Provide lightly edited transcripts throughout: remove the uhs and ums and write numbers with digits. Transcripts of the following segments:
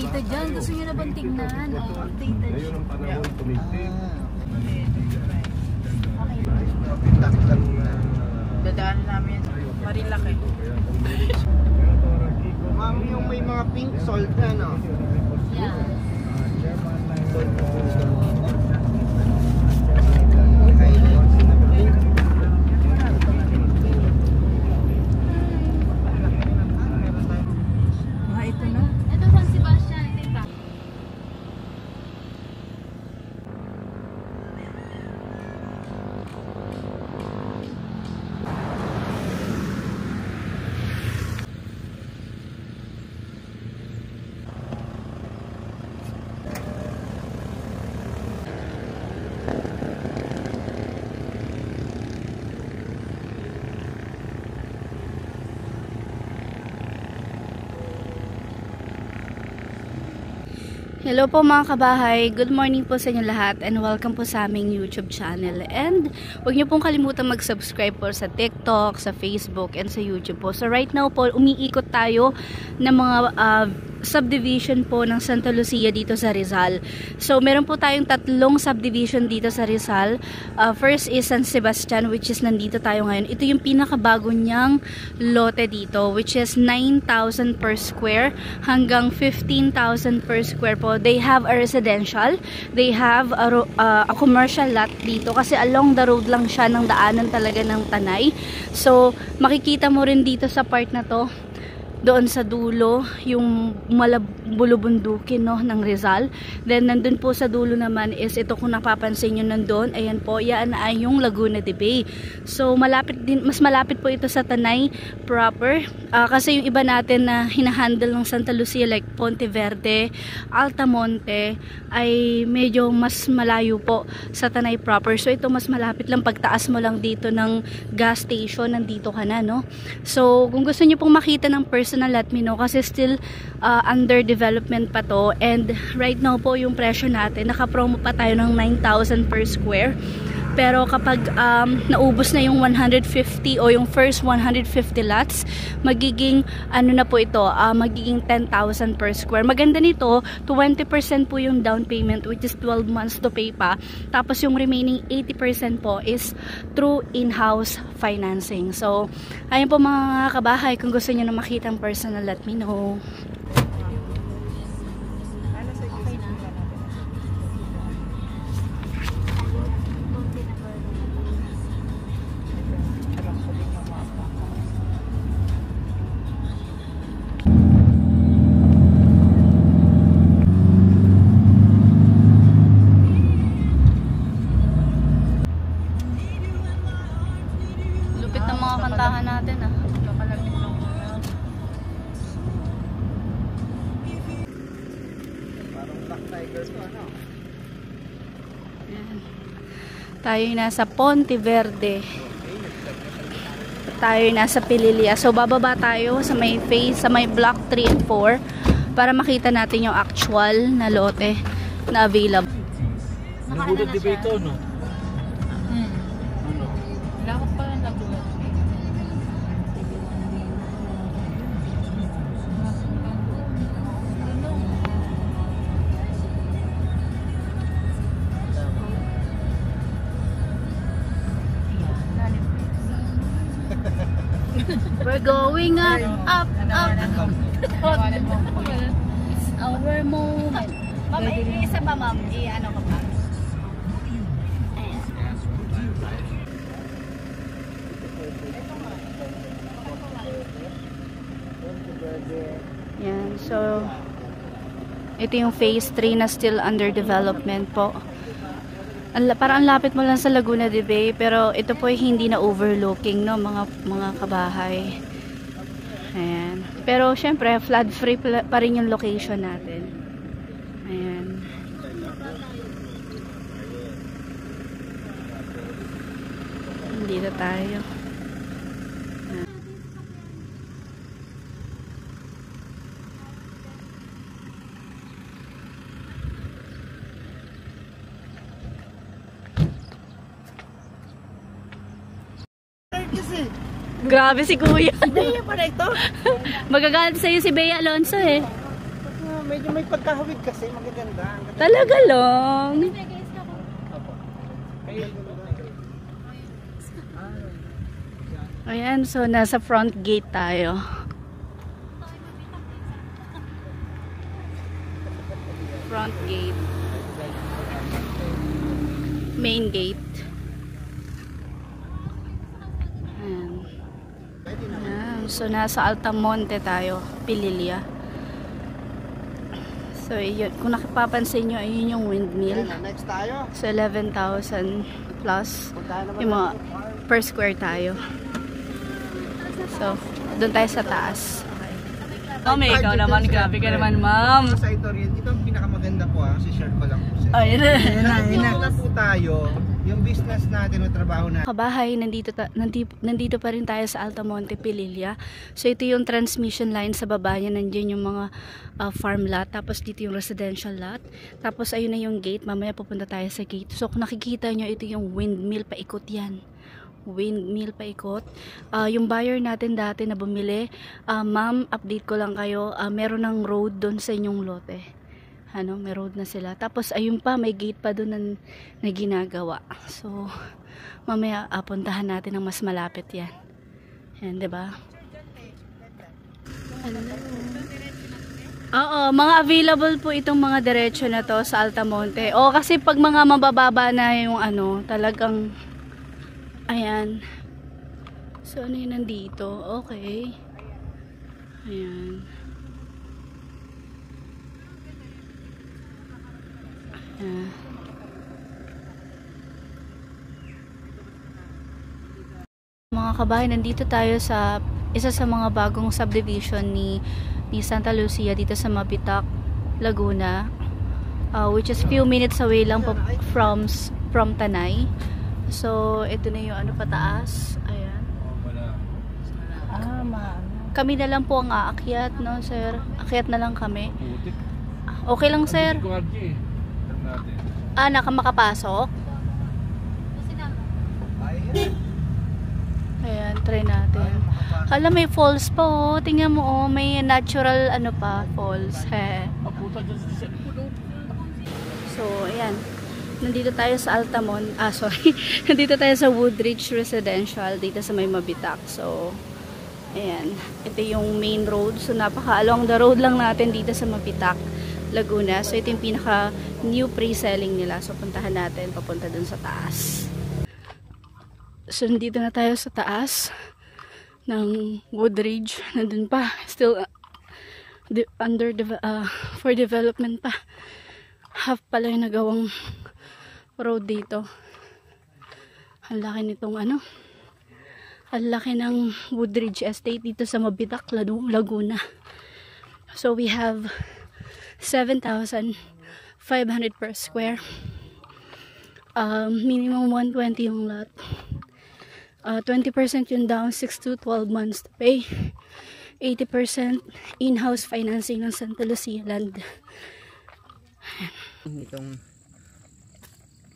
updated dyan. Gusto nyo na bang tingnan? Oh, updated. Ngayon ang panahon tumitik. Dadaan namin. Marilaki. Ma'am, yung may mga pink salt na, no? Yeah. Ito na. Ito San Sebastian. Ito yung back. Hello po mga kabahay, good morning po sa inyo lahat and welcome po sa aming YouTube channel. And huwag niyo pong kalimutan mag-subscribe po sa TikTok, sa Facebook, and sa YouTube po. So right now po, umiikot tayo ng mga subdivision po ng Santa Lucia dito sa Rizal. So meron po tayong tatlong subdivision dito sa Rizal. First is San Sebastian, which is nandito tayo ngayon. Ito yung pinakabago niyang lote dito, which is 9,000 per square hanggang 15,000 per square po. They have a residential, they have a commercial lot dito kasi along the road lang siya ng daanan talaga ng Tanay. So makikita mo rin dito sa part na to, doon sa dulo, yung bulubundukin, no, ng Rizal. Then, nandun po sa dulo naman is, ito kung napapansin nyo nandun, ayan po, yan ay yung Laguna de Bay. So, malapit din, mas malapit po ito sa Tanay proper. Kasi yung iba natin na hinahandle ng Santa Lucia, like Ponte Verde, Altamonte, ay medyo mas malayo po sa Tanay proper. So, ito mas malapit lang, pagtaas mo lang dito ng gas station, nandito ka na, no? So, kung gusto nyo pong makita ng personal, let me know kasi still under development pa to, and right now po yung presyo natin, naka-promo pa tayo ng 9,000 per square. Pero kapag naubos na yung 150 o yung first 150 lots, magiging ano na po ito, magiging 10,000 per square. Maganda nito, 20% po yung down payment, which is 12 months to pay pa. Tapos yung remaining 80% po is through in-house financing. So, ayun po mga kabahay, kung gusto niyo na makita ang personal, let me know. Kantahan natin kakalapit lang. Parang Black Tiger to, ano? Ayan. Tayo nasa Ponte Verde. Tayo nasa Pililia. So bababa tayo sa may phase, sa may block 3 and 4 para makita natin yung actual na lote na available. Nagulog di ba ito, no? Lakot pa lang nagulat. We're going up, up, up. It's our moment. Ma'am, isa pa ma'am, ano ka pa? Yan, so ito yung phase 3 na still under development po. Parang lapit mo lang sa Laguna de Bay, pero ito po ay hindi na overlooking, no, mga kabahay. Ayan. Pero syempre flood free pa rin yung location natin. Ayan. Dito tayo. Grabe si Kuya. Bea pa na ito. Magagalit sa'yo si Bea Alonso eh. medyo may pagkahawig kasi magaganda. Ang ganda. Talaga lang. Opo. Kayo Ayan, so nasa front gate tayo. Front gate. Main gate. Ayan. Ayan. So nasa Altamonte tayo, Pililya. So yun, kung nakipapansin nyo, ayun yung windmill. Ayan, next tayo. So 11,000 plus Puntahan naman yung mga natin. per square tayo. So, doon tayo sa taas. May ikaw naman, grabe ka naman, ma'am. Sa ito rin, ito ang pinakamaganda po si share ko lang po sir. Oh, yun Nandito na po tayo, yung business natin, yung trabaho natin. Kabahay, nandito pa rin tayo sa Altamonte, Pililya. So, ito yung transmission line sa baba niya. Nandiyan yung mga farm lot. Tapos, dito yung residential lot. Tapos, ayun na yung gate. Mamaya pupunta tayo sa gate. So, kung nakikita nyo, ito yung windmill. Paikot yan. Windmill paikot. Yung buyer natin dati na bumili, ma'am, update ko lang kayo, meron ng road doon sa inyong lote. Ano, may road na sila. Tapos ayun pa, may gate pa doon na ginagawa. So mamaya puntahan natin ng mas malapit yan. Yan, 'di ba? Oo, mga available po itong mga diretso na to sa Altamonte. O kasi pag mga mabababa na yung ano, talagang ayan. So, ano yun nandito? Okay. Ayan. Ayan. Mga kabahay, nandito tayo sa isa sa mga bagong subdivision ni Santa Lucia dito sa Mabitak, Laguna. Which is few minutes away lang po from Tanay. So, ito na yung ano pataas. Ayan. Kami na lang po ang aakyat, no, sir? Akyat na lang kami. Okay lang, sir? Nakamakapasok? Ayan, try natin. Hala, may falls pa, oh. Tingnan mo, oh. May natural, ano pa, falls. So, ayan. Nandito tayo sa nandito tayo sa Woodridge Residential dito sa may Mabitak. So, ayan. Ito yung main road. So, napaka-along the road lang natin dito sa Mabitak, Laguna. So, ito yung pinaka new pre-selling nila. So, puntahan natin papunta dun sa taas. So, nandito na tayo sa taas ng Woodridge. Nandun pa. Still for development pa. Half pala yung nagawang road dito. Ang laki nitong ano. Ang laki ng Woodridge Estate dito sa Mabitak, Laguna. So we have 7,500 per square. Minimum 120 yung lot. 20% yung down, 6 to 12 months to pay. 80% in-house financing ng Santa Lucia Land.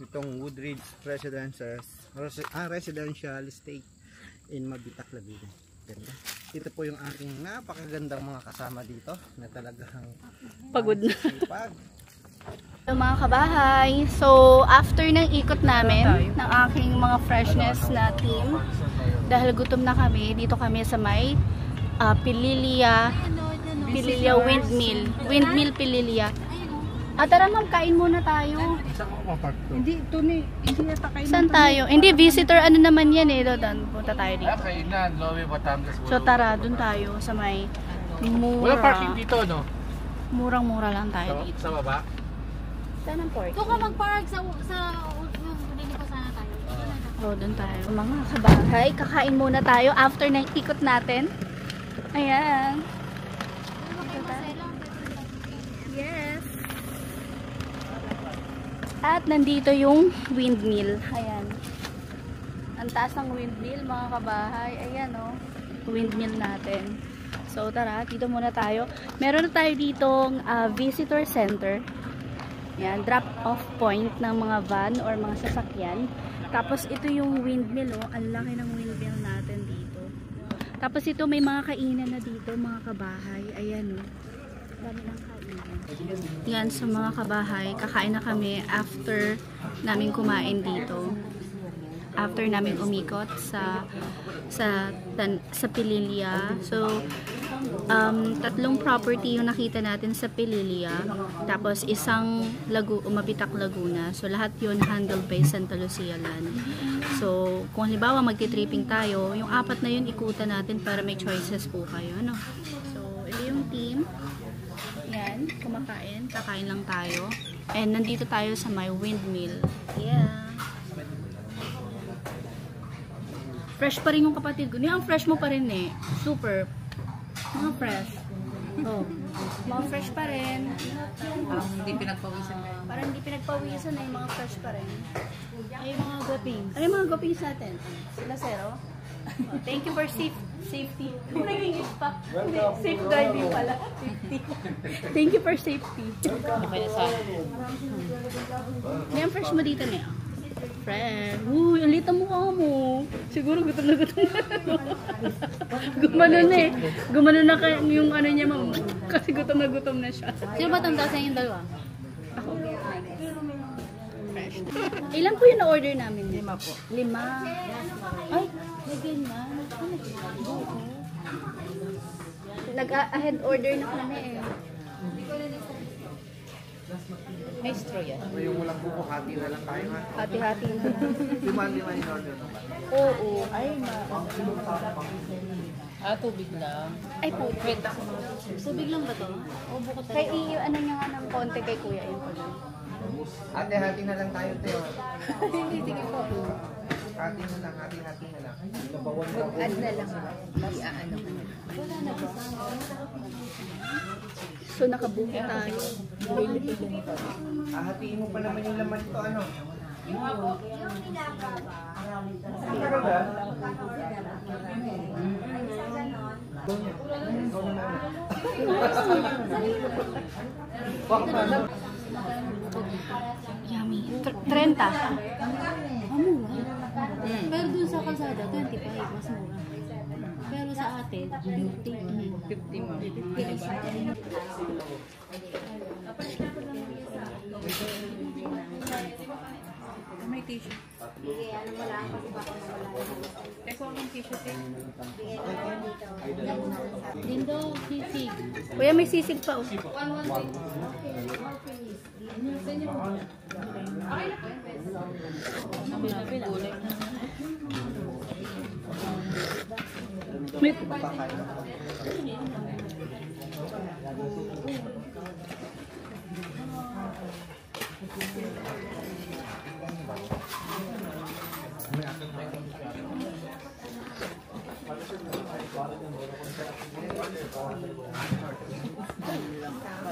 Itong Woodridge residential estate in Mabitak, Laguna. Ganda. Ito po yung aking napakagandang mga kasama dito na talagang Pagod na. Pag. So, mga kabahay, so after ng ikot namin ng aking mga freshness na team, dahil gutom na kami, dito kami sa may Pililya Windmill Pililya. Tara ma'am, kain muna tayo. Hindi, ito ni, hindi yata kayo. Saan tayo? Hindi, visitor ano naman yan eh. Doon, punta tayo dito. Kainan, Lowe, Batangas. So tara, doon tayo sa may Wala parking dito, no? Murang-mura lang tayo dito. Sa baba? Saan ang park? Kung ka mag-park sa dito pa sana tayo. Doon tayo. Mga kabahay, kakain muna tayo after ng ikot natin. Ayan. Yes. At nandito yung windmill. Ayan. Ang taas ng windmill, mga kabahay. Ayan, oh. Windmill natin. So, tara. Dito muna tayo. Meron na tayo ditong visitor center. Ayan. Drop-off point ng mga van or mga sasakyan. Tapos, ito yung windmill, oh. Ang laki ng windmill natin dito. Tapos, ito may mga kainan na dito, mga kabahay. Ayan, oh. Dami ng kainan. Yan sa mga kabahay, kakain na kami after namin kumain dito. After namin umikot sa Pililya. So, tatlong property yung nakita natin sa Pililya. Tapos, isang Mabitak Laguna. So, lahat yun handled by Santa Lucia Land. So, kung halimbawa magti-tripping tayo, yung apat na yun ikutan natin para may choices po kayo. Ano? So, ito yung team. Yan, kumakain. Kakain lang tayo. And nandito tayo sa may windmill. Yeah. Fresh pa rin yung kapatid ko. Ang fresh mo pa rin eh. Super. Mga fresh. Oh. Mga fresh pa rin. Parang hindi pinagpawisan na yun. Parang hindi pinagpawisan na yung mga fresh pa rin. Ay, mga gopings. Ay, mga gopings natin. Sila zero. Oh, thank you for safety. Nag-English pa. Hindi, safe driving pala. Safety. Thank you for safety. Okay na sa akin. May ang fresh mo dito na yun. Friend. Uy, ang lita mukha mo. Siguro gutom na gutom na. Gumano na eh. Gumano na yung ano niya, ma'am. Kasi gutom na siya. Sino ba tanda sa inyong dalawa? Ako. Fresh. Ilan po yung na-order namin? 5 po. 5. Ay, lagyan na. Nag-ahead order na kami eh. May straw yan. Yung walang buko, hati na lang tayo ha. Hati-hati na lang. Lima in order naman. Oo. Ay, Tubig lang. Ay po. Wait ako. Tubig lang ba to? O buko Kay talaga? ano niya nga ng konti kay kuya yung pag Ate, hati na lang tayo, Teo. Hindi, sige po. Hati na lang, hati na lang. Add na lang. Iaano ka na. Wala na ba? So, nakabuki tayo. Hatiin mo pa naman yung laman ito, ano? Yummy. 30. Pero dun sa kalsada, 25, mas mura. Pero sa atin, 50. 50 mo. May tissue. Teko ang tissue eh. Dindo, sisig. Kuya, may sisig pa oh. May...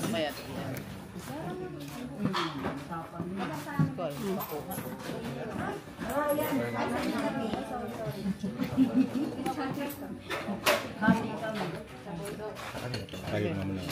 Bayad. Ayaw naman na.